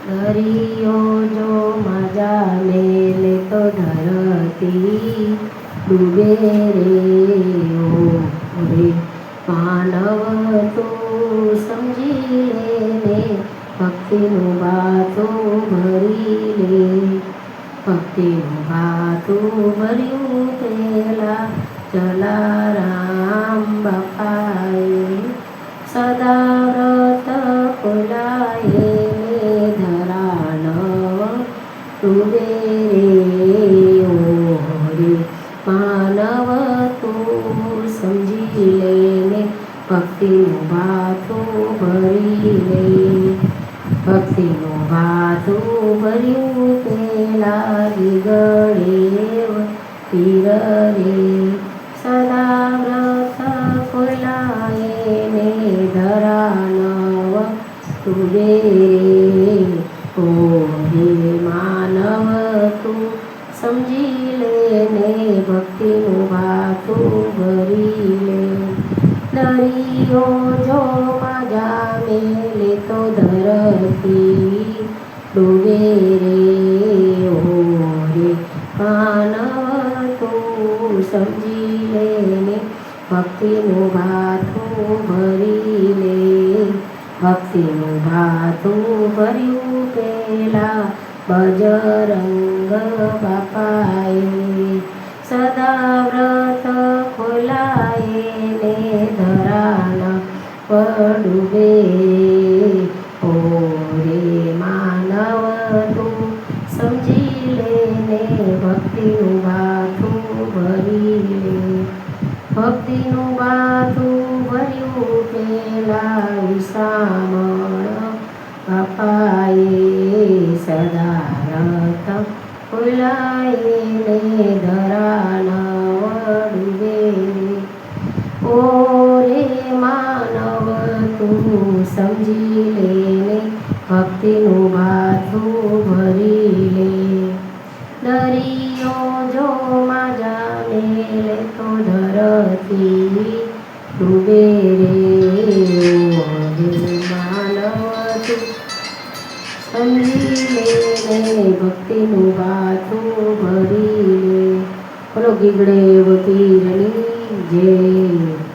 દરિયો જો મજા મેલે તો ધરતી ડૂબે રે ઓ રે માનવ તું સમજી લે ને ભક્તિનું બાતું ભરી લે ભક્તિનું બાતું ભર્યું પેલા જલારામ બાપાએ સદા વ્રત ખોલાએ ધરાનવ ડૂબે રે ઓ રે માનવ તું સમજી લેને ભક્તિનું બાતું ભરી લે ભક્તિનું બાતું ભર્યું પેલા ગળેવ પીર રે સદા વ્રત ખોલાએ ને ધરાનવ ડૂબે રે ઓ રે માનવ તું સમજી લે ને ભક્તિનું બાતું ભરી લે દરિયો જો મજા મેલે તો ધરતી ડૂબે રે ઓ રે માનવ તું સમજી લે ને ભક્તિનું બાતું ભરી લે ભક્તિનું બાતું ભર્યું પેલા બજરંગ બાપાએ સદા વ્રત ખોલાએ ને ધરાના ડૂબે ઓ રે માનવ તું સમજી લે ને ભક્તિનું બાતું ભરી લે ભક્તિનું બાતું ભર્યું પેલા વિસામણ બાપાએ સદા વ્રત ખોલાએ ને ધરાનવ ડૂબે ઓ રે માનવ તું સમજી લે ને ભક્તિનું બાતું ભરી લે દરિયો જો મજા મેલે તો ધરતી ડૂબે રે ઓ રે માનવ તું સમજી લે ને ભક્તિનું બાતું ભરી લે બોલો ગીગડે પીરની જય